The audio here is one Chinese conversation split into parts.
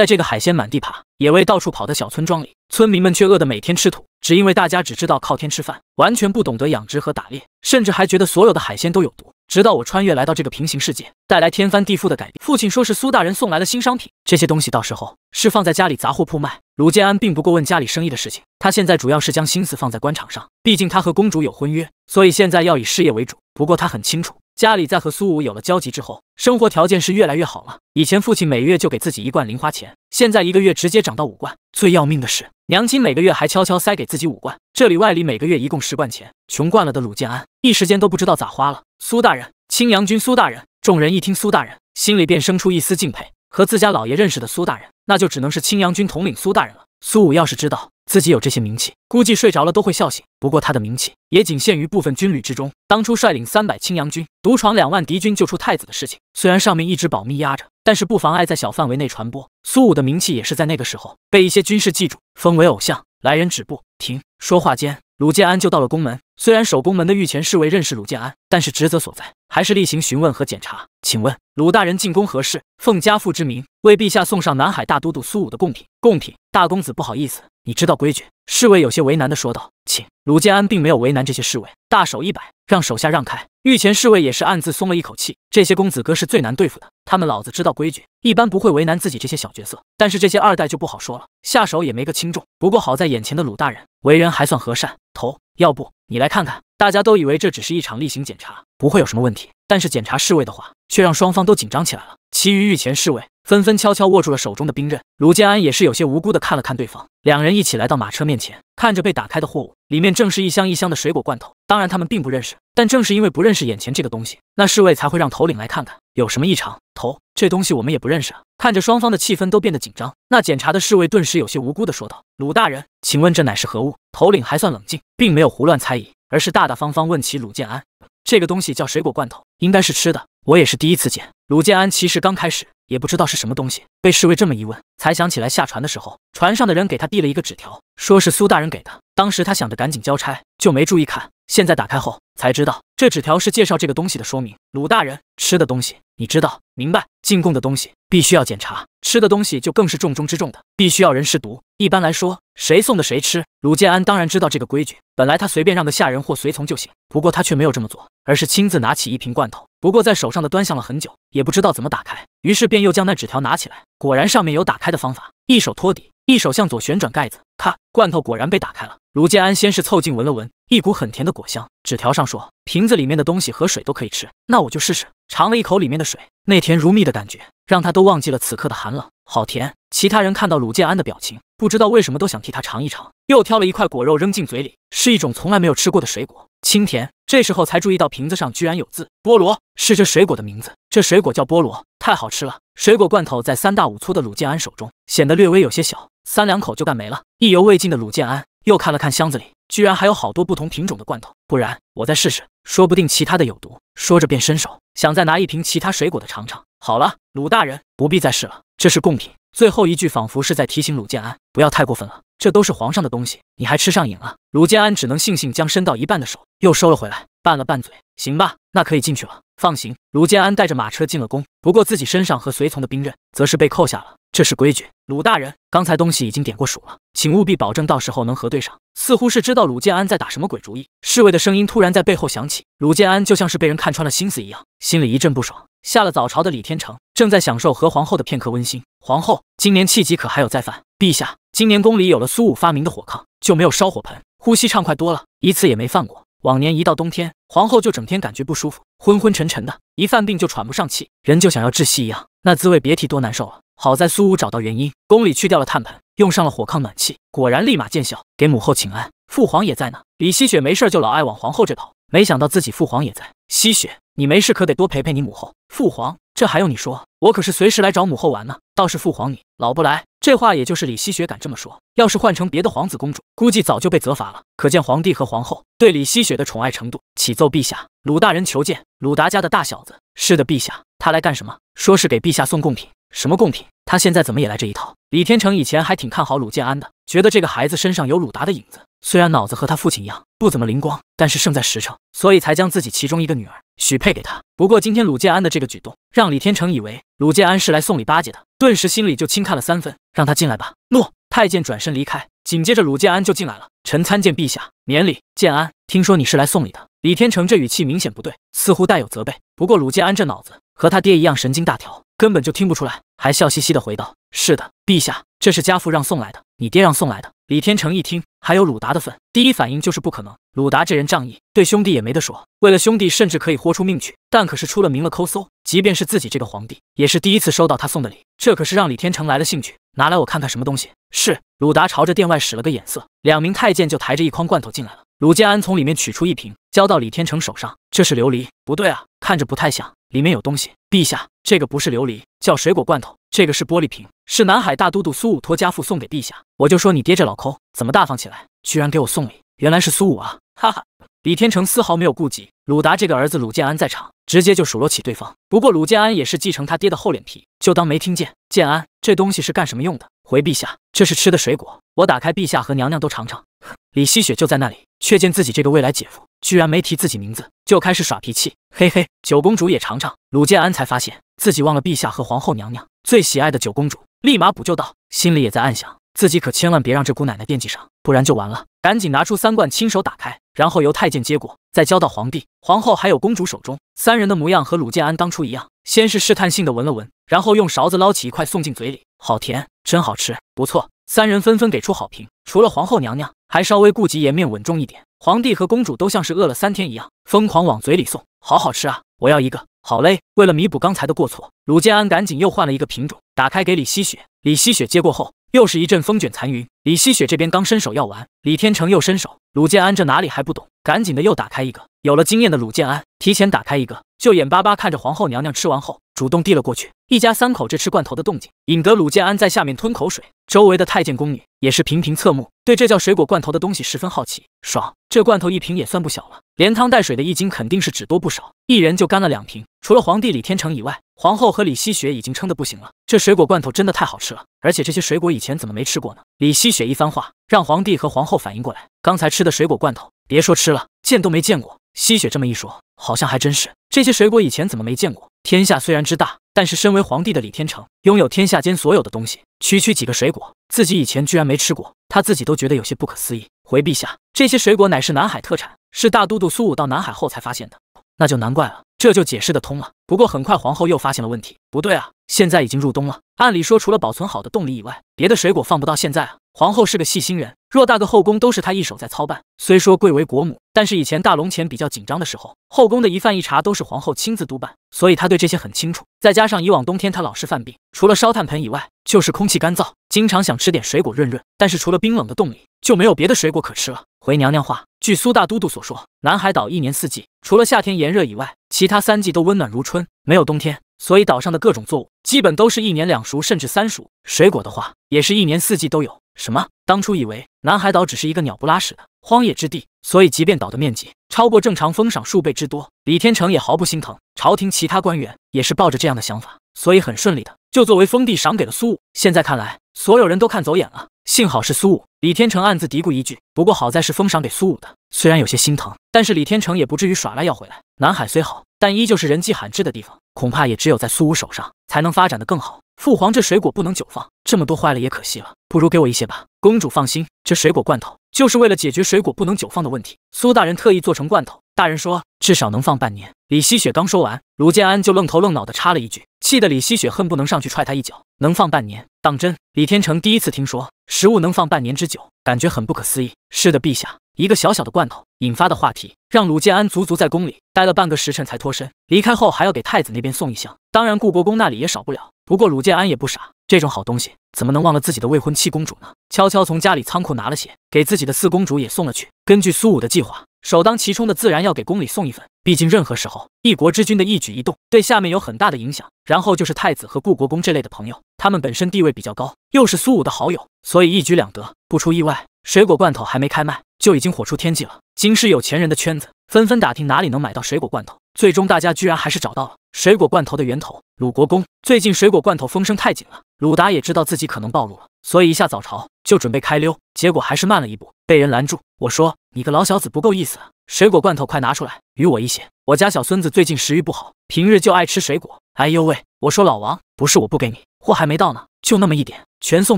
在这个海鲜满地爬、野味到处跑的小村庄里，村民们却饿得每天吃土，只因为大家只知道靠天吃饭，完全不懂得养殖和打猎，甚至还觉得所有的海鲜都有毒。直到我穿越来到这个平行世界，带来天翻地覆的改变。父亲说是苏大人送来了新商品，这些东西到时候是放在家里杂货铺卖。鲁建安并不过问家里生意的事情，他现在主要是将心思放在官场上，毕竟他和公主有婚约，所以现在要以事业为主。不过他很清楚，家里在和苏武有了交集之后，生活条件是越来越好了。以前父亲每月就给自己1贯零花钱，现在1个月直接涨到5贯。最要命的是，娘亲每个月还悄悄塞给自己5贯，这里外里每个月一共10贯钱。穷惯了的鲁建安一时间都不知道咋花了。苏大人，青阳君苏大人。众人一听苏大人，心里便生出一丝敬佩。和自家老爷认识的苏大人，那就只能是青阳君统领苏大人了。苏武要是知道自己有这些名气，估计睡着了都会笑醒。不过他的名气也仅限于部分军旅之中。当初率领300青阳军独闯2万敌军救出太子的事情，虽然上面一直保密压着，但是不妨碍在小范围内传播。苏武的名气也是在那个时候被一些军士记住，封为偶像。来人止步！停！说话间，鲁建安就到了宫门。虽然守宫门的御前侍卫认识鲁建安，但是职责所在还是例行询问和检查。请问鲁大人进宫何事？奉家父之名，为陛下送上南海大都督苏武的贡品。贡品？大公子不好意思，你知道规矩。侍卫有些为难地说道。请。鲁建安并没有为难这些侍卫，大手一摆，让手下让开。御前侍卫也是暗自松了一口气，这些公子哥是最难对付的，他们老子知道规矩，一般不会为难自己这些小角色。但是这些二代就不好说了，下手也没个轻重。不过好在眼前的鲁大人为人还算和善。头，要不你来看看？大家都以为这只是一场例行检查，不会有什么问题。但是检查侍卫的话，却让双方都紧张起来了。其余御前侍卫纷纷悄悄握住了手中的兵刃。鲁建安也是有些无辜的看了看对方，两人一起来到马车面前，看着被打开的货物，里面正是一箱一箱的水果罐头。当然他们并不认识，但正是因为不认识眼前这个东西，那侍卫才会让头领来看看有什么异常。头，这东西我们也不认识啊。看着双方的气氛都变得紧张，那检查的侍卫顿时有些无辜的说道：鲁大人，请问这乃是何物？头领还算冷静，并没有胡乱猜疑，而是大大方方问起鲁建安。这个东西叫水果罐头，应该是吃的，我也是第一次见。鲁建安其实刚开始也不知道是什么东西，被侍卫这么一问，才想起来下船的时候，船上的人给他递了一个纸条，说是苏大人给的。当时他想着赶紧交差，就没注意看。现在打开后才知道，这纸条是介绍这个东西的说明。鲁大人，吃的东西你知道？明白。进贡的东西必须要检查，吃的东西就更是重中之重的，必须要人试毒。一般来说，谁送的谁吃。鲁建安当然知道这个规矩，本来他随便让个下人或随从就行，不过他却没有这么做，而是亲自拿起一瓶罐头。不过在手上的端详了很久，也不知道怎么打开，于是便又将那纸条拿起来，果然上面有打开的方法，一手托底，一手向左旋转盖子，咔，罐头果然被打开了。鲁建安先是凑近闻了闻，一股很甜的果香。纸条上说，瓶子里面的东西和水都可以吃，那我就试试。尝了一口里面的水，那甜如蜜的感觉让他都忘记了此刻的寒冷，好甜。其他人看到鲁建安的表情，不知道为什么都想替他尝一尝，又挑了一块果肉扔进嘴里，是一种从来没有吃过的水果，清甜。这时候才注意到瓶子上居然有字，菠萝，是这水果的名字。这水果叫菠萝，太好吃了。水果罐头在3大5粗的鲁建安手中显得略微有些小，3两口就干没了。意犹未尽的鲁建安又看了看箱子里，居然还有好多不同品种的罐头，不然我再试试，说不定其他的有毒。说着便伸手想再拿一瓶其他水果的尝尝。好了，鲁大人不必再试了，这是贡品。最后一句仿佛是在提醒鲁建安不要太过分了，这都是皇上的东西，你还吃上瘾了。鲁建安只能悻悻将伸到一半的手又收了回来，拌了拌嘴，行吧，那可以进去了。放行。鲁建安带着马车进了宫，不过自己身上和随从的兵刃则是被扣下了，这是规矩。鲁大人，刚才东西已经点过数了，请务必保证到时候能核对上。似乎是知道鲁建安在打什么鬼主意，侍卫的声音突然在背后响起，鲁建安就像是被人看穿了心思一样，心里一阵不爽。下了早朝的李天成正在享受和皇后的片刻温馨。皇后，今年气急可还有再犯？陛下，今年宫里有了苏武发明的火炕，就没有烧火盆，呼吸畅快多了，一次也没犯过。往年一到冬天，皇后就整天感觉不舒服，昏昏沉沉的，一犯病就喘不上气，人就想要窒息一样，那滋味别提多难受了。好在苏武找到原因，宫里去掉了炭盆，用上了火炕暖气，果然立马见效，给母后请安。父皇也在呢。李希雪没事就老爱往皇后这跑，没想到自己父皇也在。希雪，你没事可得多陪陪你母后。父皇，这还用你说？我可是随时来找母后玩呢。倒是父皇你老不来，这话也就是李希雪敢这么说，要是换成别的皇子公主，估计早就被责罚了。可见皇帝和皇后对李希雪的宠爱程度。启奏陛下，鲁大人求见。鲁达家的大小子。是的，陛下，他来干什么？说是给陛下送贡品。什么贡品？他现在怎么也来这一套？李天成以前还挺看好鲁建安的，觉得这个孩子身上有鲁达的影子，虽然脑子和他父亲一样不怎么灵光，但是胜在实诚，所以才将自己其中一个女儿许配给他。不过今天鲁建安的这个举动，让李天成以为鲁建安是来送礼巴结的，顿时心里就轻看了3分，让他进来吧。诺。太监转身离开，紧接着鲁建安就进来了。臣参见陛下，免礼。建安，听说你是来送礼的。李天成这语气明显不对，似乎带有责备。不过鲁建安这脑子和他爹一样神经大条，根本就听不出来，还笑嘻嘻的回道：“是的，陛下，这是家父让送来的，你爹让送来的。”李天成一听，还有鲁达的份，第一反应就是不可能。鲁达这人仗义，对兄弟也没得说，为了兄弟甚至可以豁出命去。但可是出了名了抠搜，即便是自己这个皇帝，也是第一次收到他送的礼，这可是让李天成来了兴趣。拿来我看看什么东西。是。鲁达朝着殿外使了个眼色，2名太监就抬着一筐罐头进来了。鲁建安从里面取出一瓶，交到李天成手上。这是琉璃？不对啊，看着不太像，里面有东西。陛下，这个不是琉璃，叫水果罐头。这个是玻璃瓶，是南海大都督苏武托家父送给陛下。我就说你爹这老抠，怎么大方起来，居然给我送礼？原来是苏武啊！哈哈。李天成丝毫没有顾及鲁达这个儿子鲁建安在场，直接就数落起对方。不过鲁建安也是继承他爹的厚脸皮，就当没听见。建安，这东西是干什么用的？回陛下，这是吃的水果，我打开，陛下和娘娘都尝尝。李希雪就在那里，却见自己这个未来姐夫居然没提自己名字，就开始耍脾气。嘿嘿，九公主也尝尝。鲁建安才发现自己忘了陛下和皇后娘娘最喜爱的九公主，立马补救道，心里也在暗想，自己可千万别让这姑奶奶惦记上，不然就完了。赶紧拿出3罐，亲手打开，然后由太监接过，再交到皇帝、皇后还有公主手中。3人的模样和鲁建安当初一样，先是试探性的闻了闻，然后用勺子捞起一块送进嘴里，好甜，真好吃，不错。3人纷纷给出好评，除了皇后娘娘，还稍微顾及颜面稳重一点。皇帝和公主都像是饿了3天一样，疯狂往嘴里送，好好吃啊，我要一个。好嘞，为了弥补刚才的过错，鲁建安赶紧又换了一个品种，打开给李希雪。李希雪接过后，又是一阵风卷残云。李希雪这边刚伸手要完，李天成又伸手，鲁建安这哪里还不懂，赶紧的又打开一个。有了经验的鲁建安提前打开一个，就眼巴巴看着皇后娘娘吃完后，主动递了过去。一家3口这吃罐头的动静，引得鲁建安在下面吞口水。周围的太监宫女也是频频侧目，对这叫水果罐头的东西十分好奇。爽，这罐头一瓶也算不小了，连汤带水的一斤肯定是只多不少，一人就干了2瓶。除了皇帝李天成以外，皇后和李希雪已经撑得不行了。这水果罐头真的太好吃了，而且这些水果以前怎么没吃过呢？李希雪一番话，让皇帝和皇后反应过来，刚才吃的水果罐头，别说吃了，见都没见过。希雪这么一说，好像还真是，这些水果以前怎么没见过？天下虽然之大，但是身为皇帝的李天成拥有天下间所有的东西，区区几个水果，自己以前居然没吃过，他自己都觉得有些不可思议。回陛下，这些水果乃是南海特产，是大都督苏武到南海后才发现的。那就难怪了，这就解释得通了。不过很快皇后又发现了问题，不对啊，现在已经入冬了，按理说除了保存好的冻梨以外，别的水果放不到现在啊。皇后是个细心人，偌大个后宫都是她一手在操办。虽说贵为国母，但是以前大龙前比较紧张的时候，后宫的一饭一茶都是皇后亲自督办，所以她对这些很清楚。再加上以往冬天她老是犯病，除了烧炭盆以外，就是空气干燥，经常想吃点水果润润，但是除了冰冷的冻梨，就没有别的水果可吃了。回娘娘话，据苏大都督所说，南海岛一年4季，除了夏天炎热以外，其他3季都温暖如春，没有冬天。所以岛上的各种作物基本都是1年2熟甚至3熟，水果的话也是1年4季都有。什么？当初以为南海岛只是一个鸟不拉屎的荒野之地，所以即便岛的面积超过正常封赏数倍之多，李天成也毫不心疼。朝廷其他官员也是抱着这样的想法，所以很顺利的就作为封地赏给了苏武。现在看来，所有人都看走眼了，幸好是苏武。李天成暗自嘀咕一句，不过好在是封赏给苏武的，虽然有些心疼，但是李天成也不至于耍赖要回来。南海虽好，但依旧是人迹罕至的地方，恐怕也只有在苏武手上才能发展得更好。父皇，这水果不能久放，这么多坏了也可惜了，不如给我一些吧。公主放心，这水果罐头就是为了解决水果不能久放的问题，苏大人特意做成罐头，大人说至少能放半年。李希雪刚说完，鲁建安就愣头愣脑的插了一句，气得李希雪恨不能上去踹他一脚。能放半年？当真？李天成第一次听说食物能放半年之久，感觉很不可思议。是的，陛下。一个小小的罐头引发的话题，让鲁建安足足在宫里待了半个时辰才脱身。离开后还要给太子那边送一箱，当然顾国公那里也少不了。不过鲁建安也不傻，这种好东西怎么能忘了自己的未婚妻公主呢？悄悄从家里仓库拿了些，给自己的4公主也送了去。根据苏武的计划，首当其冲的自然要给宫里送一份，毕竟任何时候一国之君的一举一动对下面有很大的影响。然后就是太子和顾国公这类的朋友，他们本身地位比较高，又是苏武的好友，所以一举两得。不出意外，水果罐头还没开卖就已经火出天际了。京师有钱人的圈子纷纷打听哪里能买到水果罐头，最终大家居然还是找到了水果罐头的源头——鲁国公。最近水果罐头风声太紧了，鲁达也知道自己可能暴露了，所以一下早朝就准备开溜，结果还是慢了一步，被人拦住。我说：“你个老小子不够意思啊！水果罐头快拿出来，与我一些。我家小孙子最近食欲不好，平日就爱吃水果。”哎呦喂！我说老王，不是我不给你，货还没到呢，就那么一点，全送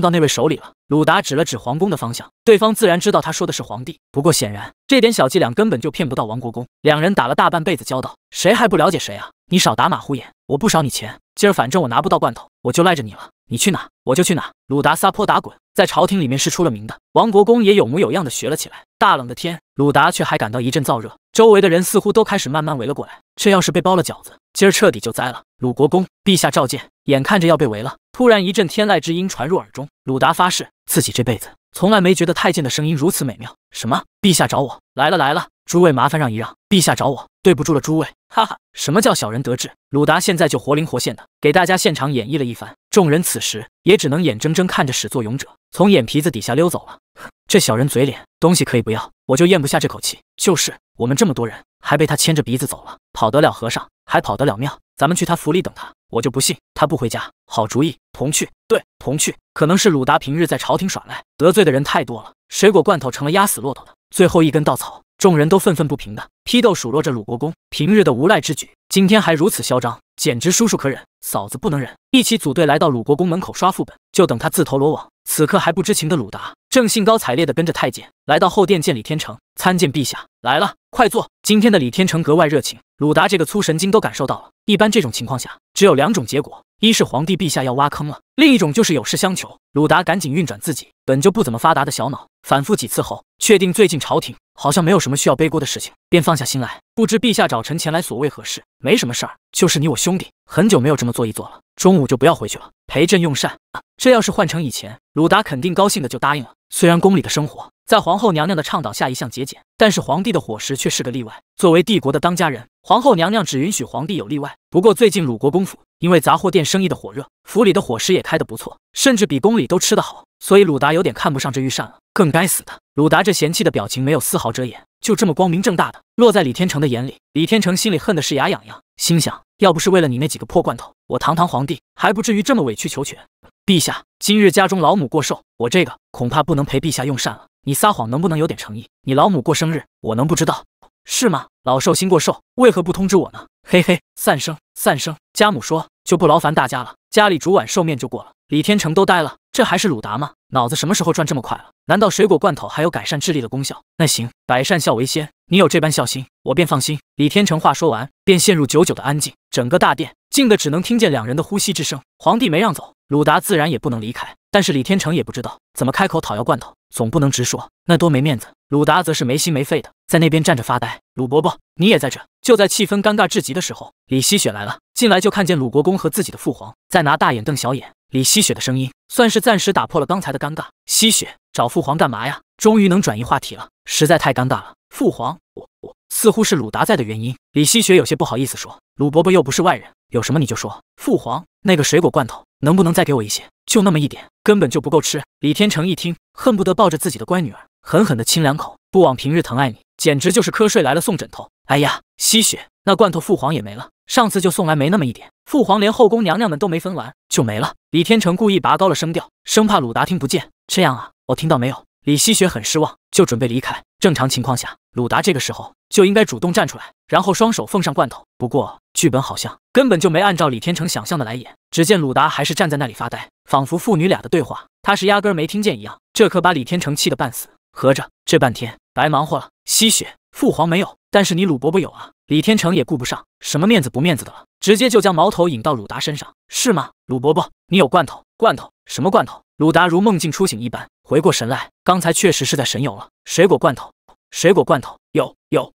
到那位手里了。鲁达指了指皇宫的方向，对方自然知道他说的是皇帝，不过显然这点小伎俩根本就骗不到王国公。两人打了大半辈子交道，谁还不了解谁啊？你少打马虎眼，我不少你钱，今儿反正我拿不到罐头，我就赖着你了。你去哪我就去哪。鲁达撒泼打滚，在朝廷里面是出了名的。王国公也有模有样的学了起来。大冷的天，鲁达却还感到一阵燥热，周围的人似乎都开始慢慢围了过来。这要是被包了饺子，今儿彻底就栽了。鲁国公，陛下召见。眼看着要被围了，突然一阵天籁之音传入耳中。鲁达发誓，自己这辈子从来没觉得太监的声音如此美妙。什么？陛下找我？来了来了，诸位麻烦让一让，陛下找我，对不住了诸位。哈哈，什么叫小人得志？鲁达现在就活灵活现的给大家现场演绎了一番，众人此时也只能眼睁睁看着始作俑者从眼皮子底下溜走了。这小人嘴脸，东西可以不要，我就咽不下这口气。就是我们这么多人，还被他牵着鼻子走了，跑得了和尚，还跑得了庙？咱们去他府里等他，我就不信他不回家。好主意，同去。对，同去。可能是鲁达平日在朝廷耍赖，得罪的人太多了，水果罐头成了压死骆驼的最后一根稻草。众人都愤愤不平的批斗数落着鲁国公平日的无赖之举，今天还如此嚣张，简直叔叔可忍，嫂子不能忍。一起组队来到鲁国公门口刷副本，就等他自投罗网。此刻还不知情的鲁达正兴高采烈地跟着太监来到后殿见李天成，参见陛下。来了，快坐。今天的李天成格外热情，鲁达这个粗神经都感受到了。一般这种情况下只有两种结果，一是皇帝陛下要挖坑了，另一种就是有事相求。鲁达赶紧运转自己本就不怎么发达的小脑，反复几次后，确定最近朝廷好像没有什么需要背锅的事情，便放下心来。不知陛下找臣前来所谓何事？没什么事儿，就是你我兄弟很久没有这么做一做了，中午就不要回去了，陪朕用膳。这要是换成以前，鲁达肯定高兴的就答应了。虽然宫里的生活在皇后娘娘的倡导下一向节俭，但是皇帝的伙食却是个例外。作为帝国的当家人，皇后娘娘只允许皇帝有例外。不过最近鲁国公府因为杂货店生意的火热，府里的伙食也开得不错，甚至比宫里都吃得好，所以鲁达有点看不上这御膳了。更该死的，鲁达这嫌弃的表情没有丝毫遮掩，就这么光明正大的落在李天成的眼里。李天成心里恨的是牙痒痒，心想要不是为了你那几个破罐头，我堂堂皇帝还不至于这么委曲求全。陛下，今日家中老母过寿，我这个恐怕不能陪陛下用膳了。你撒谎能不能有点诚意？你老母过生日，我能不知道？是吗？老寿星过寿，为何不通知我呢？嘿嘿，散生散生。家母说就不劳烦大家了，家里煮碗寿面就过了。李天成都呆了，这还是鲁达吗？脑子什么时候转这么快了？难道水果罐头还有改善智力的功效？那行，百善孝为先，你有这般孝心，我便放心。李天成话说完，便陷入久久的安静，整个大殿静的只能听见两人的呼吸之声。皇帝没让走，鲁达自然也不能离开，但是李天成也不知道怎么开口讨要罐头，总不能直说，那多没面子。鲁达则是没心没肺的在那边站着发呆。鲁伯伯，你也在这？就在气氛尴尬至极的时候，李希雪来了，进来就看见鲁国公和自己的父皇在拿大眼瞪小眼。李希雪的声音算是暂时打破了刚才的尴尬。希雪，找父皇干嘛呀？终于能转移话题了，实在太尴尬了。父皇，我似乎是鲁达在的原因。李希雪有些不好意思说，鲁伯伯又不是外人，有什么你就说。父皇，那个水果罐头能不能再给我一些？就那么一点，根本就不够吃。李天成一听，恨不得抱着自己的乖女儿狠狠地亲两口。不枉平日疼爱你，简直就是瞌睡来了送枕头。哎呀，希雪，那罐头父皇也没了，上次就送来没那么一点，父皇连后宫娘娘们都没分完就没了。李天成故意拔高了声调，生怕鲁达听不见。这样啊，我听到没有？李希雪很失望，就准备离开。正常情况下，鲁达这个时候就应该主动站出来，然后双手奉上罐头。不过剧本好像根本就没按照李天成想象的来演，只见鲁达还是站在那里发呆，仿佛父女俩的对话他是压根儿没听见一样。这可把李天成气得半死，合着这半天白忙活了。希雪，父皇没有，但是你鲁伯伯有啊。李天成也顾不上什么面子不面子的了，直接就将矛头引到鲁达身上。是吗？鲁伯伯，你有罐头？罐头？什么罐头？鲁达如梦境初醒一般回过神来，刚才确实是在神游了。水果罐头，水果罐头，有，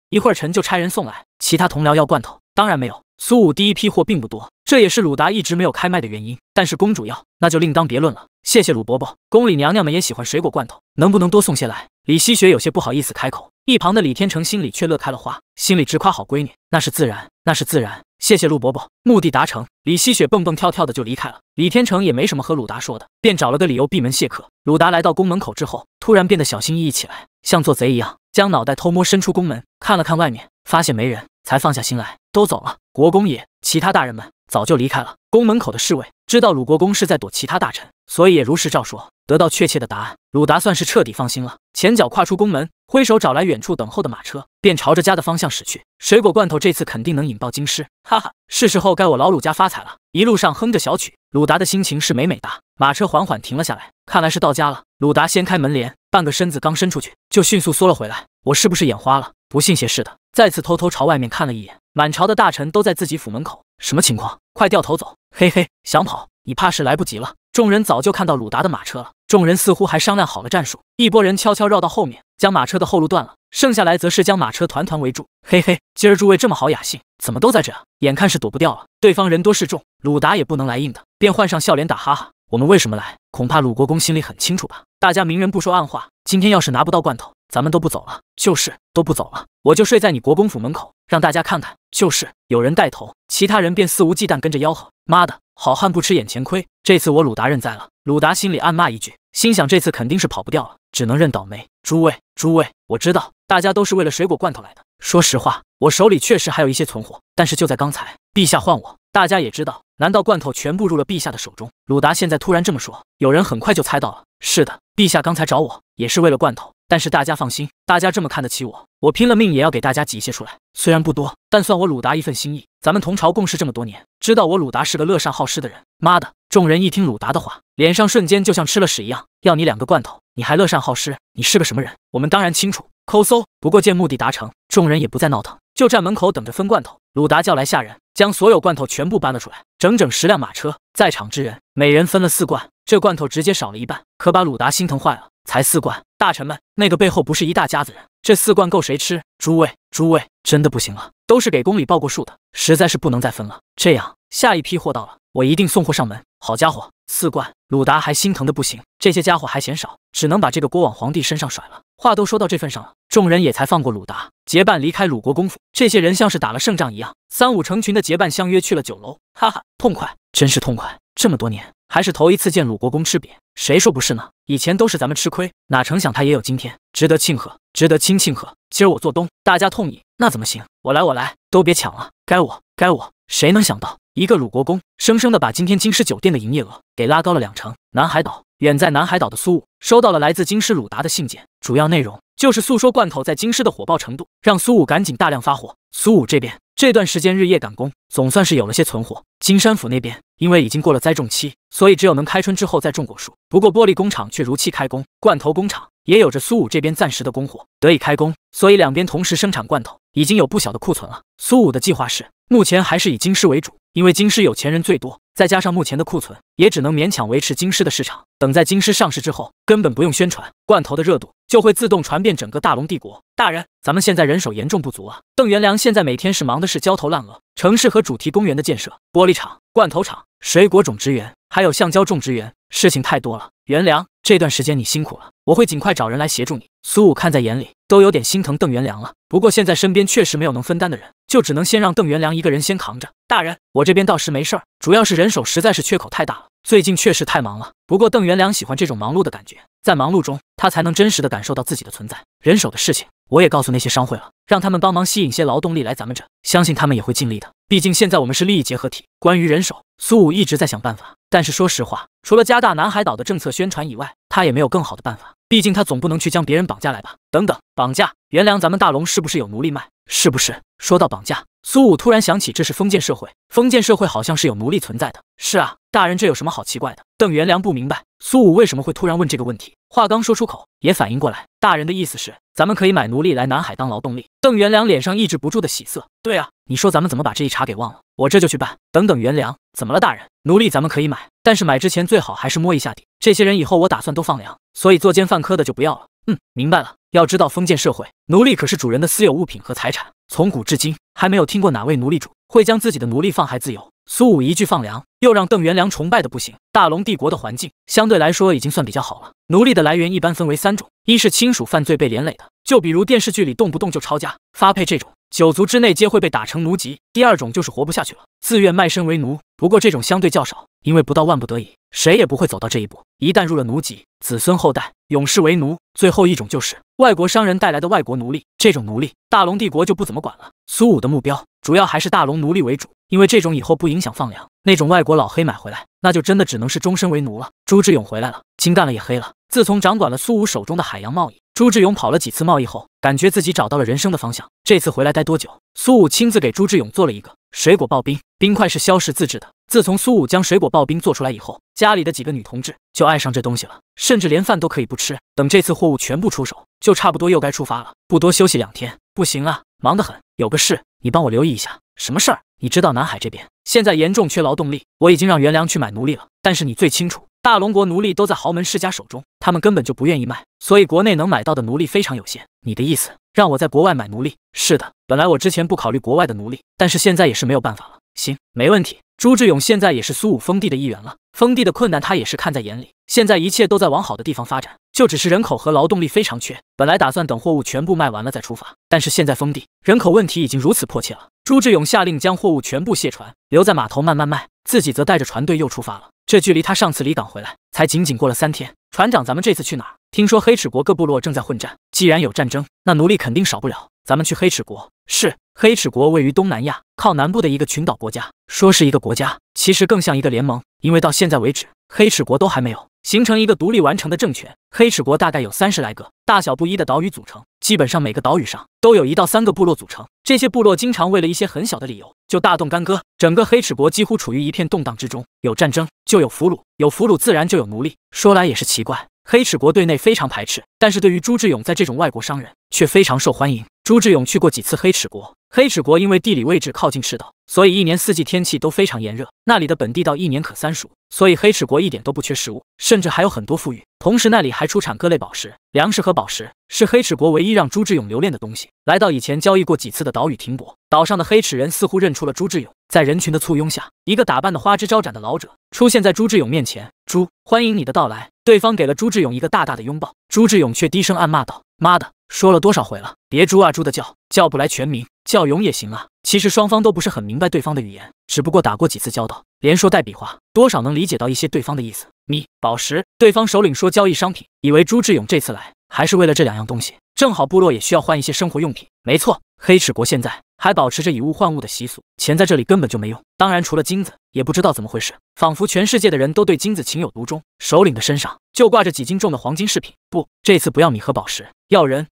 一会儿臣就差人送来。其他同僚要罐头，当然没有。苏武第一批货并不多，这也是鲁达一直没有开卖的原因。但是公主要，那就另当别论了。谢谢鲁伯伯，宫里娘娘们也喜欢水果罐头，能不能多送些来？李希雪有些不好意思开口，一旁的李天成心里却乐开了花，心里直夸好闺女，那是自然，那是自然。谢谢陆伯伯，目的达成。李希雪蹦蹦跳跳的就离开了。李天成也没什么和鲁达说的，便找了个理由闭门谢客。鲁达来到宫门口之后，突然变得小心翼翼起来，像做贼一样将脑袋偷摸伸出宫门，看了看外面，发现没人，才放下心来。都走了，国公爷，其他大人们早就离开了。宫门口的侍卫知道鲁国公是在躲其他大臣，所以也如实照说。得到确切的答案，鲁达算是彻底放心了。前脚跨出宫门，挥手找来远处等候的马车，便便朝着家的方向驶去。水果罐头这次肯定能引爆京师，哈哈，是时候该我老鲁家发财了。一路上哼着小曲，鲁达的心情是美美哒。马车缓缓停了下来，看来是到家了。鲁达掀开门帘，半个身子刚伸出去，就迅速缩了回来。我是不是眼花了？不信邪似的，再次偷偷朝外面看了一眼，满朝的大臣都在自己府门口。什么情况？快掉头走！嘿嘿，想跑你怕是来不及了。众人早就看到鲁达的马车了，众人似乎还商量好了战术。一拨人悄悄绕到后面，将马车的后路断了，剩下来则是将马车团团围住。嘿嘿，今儿诸位这么好雅兴，怎么都在这啊？眼看是躲不掉了，对方人多势众，鲁达也不能来硬的，便换上笑脸打哈哈。我们为什么来？恐怕鲁国公心里很清楚吧。大家明人不说暗话，今天要是拿不到罐头，咱们都不走了。就是都不走了，我就睡在你国公府门口，让大家看看。就是有人带头，其他人便肆无忌惮跟着吆喝。妈的，好汉不吃眼前亏，这次我鲁达认栽了。鲁达心里暗骂一句，心想这次肯定是跑不掉了，只能认倒霉。诸位，我知道大家都是为了水果罐头来的。说实话，我手里确实还有一些存货，但是就在刚才，陛下换我。大家也知道，难道罐头全部入了陛下的手中？鲁达现在突然这么说，有人很快就猜到了。是的，陛下刚才找我也是为了罐头，但是大家放心，大家这么看得起我，我拼了命也要给大家挤些出来。虽然不多，但算我鲁达一份心意。咱们同朝共事这么多年，知道我鲁达是个乐善好施的人。妈的！众人一听鲁达的话，脸上瞬间就像吃了屎一样。要你2个罐头，你还乐善好施？你是个什么人？我们当然清楚。抠搜。不过见目的达成，众人也不再闹腾，就站门口等着分罐头。鲁达叫来下人，将所有罐头全部搬了出来，整整10辆马车，在场之人每人分了4罐，这罐头直接少了一半，可把鲁达心疼坏了。才4罐，大臣们，那个背后不是一大家子人，这4罐够谁吃？诸位，真的不行了，都是给宫里报过数的，实在是不能再分了。这样，下一批货到了，我一定送货上门。好家伙，4罐，鲁达还心疼的不行，这些家伙还嫌少，只能把这个锅往皇帝身上甩了。话都说到这份上了，众人也才放过鲁达，结伴离开鲁国公府。这些人像是打了胜仗一样，3、5成群的结伴相约去了酒楼。哈哈，痛快，真是痛快！这么多年，还是头一次见鲁国公吃瘪，谁说不是呢？以前都是咱们吃亏，哪成想他也有今天，值得庆贺，值得亲庆贺。今儿我做东，大家痛饮，那怎么行？我来，都别抢了，该我。谁能想到，一个鲁国公，生生的把今天京师酒店的营业额给拉高了2成。南海岛，远在南海岛的苏武收到了来自京师鲁达的信件，主要内容就是诉说罐头在京师的火爆程度，让苏武赶紧大量发货。苏武这边这段时间日夜赶工，总算是有了些存货。金山府那边因为已经过了栽种期，所以只有能开春之后再种果树。不过玻璃工厂却如期开工，罐头工厂也有着苏武这边暂时的供货，得以开工，所以两边同时生产罐头，已经有不小的库存了。苏武的计划是，目前还是以京师为主，因为京师有钱人最多，再加上目前的库存，也只能勉强维持京师的市场。等在京师上市之后，根本不用宣传，罐头的热度就会自动传遍整个大龙帝国。大人，咱们现在人手严重不足啊！邓元良现在每天是忙的是焦头烂额，城市和主题公园的建设、玻璃厂、罐头厂、水果种植园，还有橡胶种植园，事情太多了。元良，这段时间你辛苦了，我会尽快找人来协助你。苏武看在眼里，都有点心疼邓元良了。不过现在身边确实没有能分担的人，就只能先让邓元良一个人先扛着。大人，我这边倒是没事儿，主要是人手实在是缺口太大了，最近确实太忙了。不过邓元良喜欢这种忙碌的感觉，在忙碌中，他才能真实的感受到自己的存在。人手的事情，我也告诉那些商会了，让他们帮忙吸引些劳动力来咱们这，相信他们也会尽力的。毕竟现在我们是利益结合体。关于人手，苏武一直在想办法，但是说实话，除了加大南海岛的政策宣传以外，他也没有更好的办法。毕竟他总不能去将别人绑架来吧？等等，绑架？元良，咱们大龙是不是有奴隶卖？是不是？说到绑架，苏武突然想起这是封建社会，封建社会好像是有奴隶存在的。是啊，大人，这有什么好奇怪的？邓元良不明白苏武为什么会突然问这个问题，话刚说出口，也反应过来，大人的意思是咱们可以买奴隶来南海当劳动力。邓元良脸上抑制不住的喜色。对啊，你说咱们怎么把这一茬给忘了？我这就去办。等等，元良，怎么了？大人，奴隶咱们可以买，但是买之前最好还是摸一下底。这些人以后我打算都放粮，所以作奸犯科的就不要了。明白了。要知道封建社会，奴隶可是主人的私有物品和财产，从古至今还没有听过哪位奴隶主会将自己的奴隶放还自由。苏武一句放粮，又让邓元良崇拜的不行。大龙帝国的环境相对来说已经算比较好了，奴隶的来源一般分为3种，一是亲属犯罪被连累的，就比如电视剧里动不动就抄家发配这种，9族之内皆会被打成奴籍。第2种就是活不下去了，自愿卖身为奴，不过这种相对较少，因为不到万不得已，谁也不会走到这一步。一旦入了奴籍，子孙后代永世为奴。最后一种就是外国商人带来的外国奴隶，这种奴隶大龙帝国就不怎么管了。苏武的目标主要还是大龙奴隶为主，因为这种以后不影响放粮，那种外国老黑买回来，那就真的只能是终身为奴了。朱之勇回来了，金干了也黑了。自从掌管了苏武手中的海洋贸易，朱志勇跑了几次贸易后，感觉自己找到了人生的方向。这次回来待多久？苏武亲自给朱志勇做了一个水果刨冰，冰块是消食自制的。自从苏武将水果刨冰做出来以后，家里的几个女同志就爱上这东西了，甚至连饭都可以不吃。等这次货物全部出手，就差不多又该出发了，不多休息2天。不行啊，忙得很，有个事你帮我留意一下。什么事儿？你知道南海这边现在严重缺劳动力，我已经让袁良去买奴隶了，但是你最清楚，大龙国奴隶都在豪门世家手中，他们根本就不愿意卖，所以国内能买到的奴隶非常有限。你的意思让我在国外买奴隶？是的，本来我之前不考虑国外的奴隶，但是现在也是没有办法了。行，没问题。朱志勇现在也是苏武封地的一员了，封地的困难他也是看在眼里，现在一切都在往好的地方发展，就只是人口和劳动力非常缺。本来打算等货物全部卖完了再出发，但是现在封地人口问题已经如此迫切了。朱志勇下令将货物全部卸船，留在码头慢慢卖，自己则带着船队又出发了。这距离他上次离港回来才仅仅过了3天。船长，咱们这次去哪儿？听说黑齿国各部落正在混战，既然有战争，那奴隶肯定少不了。咱们去黑齿国。是，黑齿国位于东南亚靠南部的一个群岛国家，说是一个国家，其实更像一个联盟，因为到现在为止，黑齿国都还没有形成一个独立完成的政权。黑齿国大概有30来个大小不一的岛屿组成，基本上每个岛屿上都有1到3个部落组成。这些部落经常为了一些很小的理由就大动干戈，整个黑齿国几乎处于一片动荡之中。有战争就有俘虏，有俘虏自然就有奴隶。说来也是奇怪，黑齿国对内非常排斥，但是对于朱志勇在这种外国商人却非常受欢迎。朱志勇去过几次黑齿国，黑齿国因为地理位置靠近赤道，所以一年4季天气都非常炎热，那里的本地稻1年可3熟，所以黑齿国一点都不缺食物，甚至还有很多富裕。同时那里还出产各类宝石、粮食和宝石，是黑齿国唯一让朱志勇留恋的东西。来到以前交易过几次的岛屿停泊，岛上的黑齿人似乎认出了朱志勇，在人群的簇拥下，一个打扮的花枝招展的老者出现在朱志勇面前。朱，欢迎你的到来。对方给了朱志勇一个大大的拥抱，朱志勇却低声暗骂道：妈的，说了多少回了，别猪啊猪的叫，叫不来全名，叫勇也行啊。其实双方都不是很明白对方的语言，只不过打过几次交道，连说带比划，多少能理解到一些对方的意思。宝石，对方首领说交易商品，以为朱志勇这次来还是为了这2样东西，正好部落也需要换一些生活用品。没错，黑齿国现在还保持着以物换物的习俗，钱在这里根本就没用。当然除了金子，也不知道怎么回事，仿佛全世界的人都对金子情有独钟。首领的身上就挂着几斤重的黄金饰品。不，这次不要米和宝石，要人。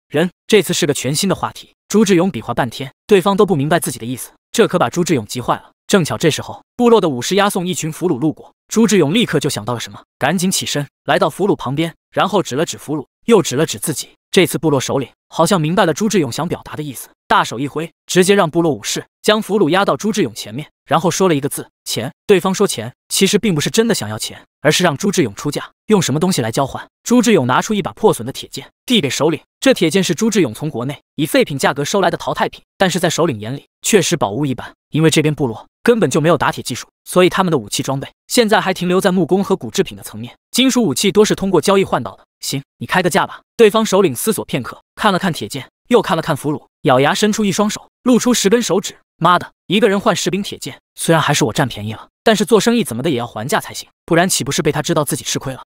这次是个全新的话题。朱志勇比划半天，对方都不明白自己的意思，这可把朱志勇急坏了。正巧这时候，部落的武士押送一群俘虏路过，朱志勇立刻就想到了什么，赶紧起身来到俘虏旁边，然后指了指俘虏，又指了指自己。这次部落首领好像明白了朱志勇想表达的意思，大手一挥，直接让部落武士将俘虏押到朱志勇前面，然后说了一个字：钱。对方说钱，其实并不是真的想要钱，而是让朱志勇出价，用什么东西来交换。朱志勇拿出一把破损的铁剑，递给首领。这铁剑是朱志勇从国内以废品价格收来的淘汰品，但是在首领眼里确实宝物一般，因为这边部落根本就没有打铁技术，所以他们的武器装备现在还停留在木工和古制品的层面，金属武器多是通过交易换到的。行，你开个价吧。对方首领思索片刻，看了看铁剑，又看了看俘虏，咬牙伸出一双手，露出10根手指。妈的，一个人换10柄铁剑，虽然还是我占便宜了，但是做生意怎么的也要还价才行，不然岂不是被他知道自己吃亏了？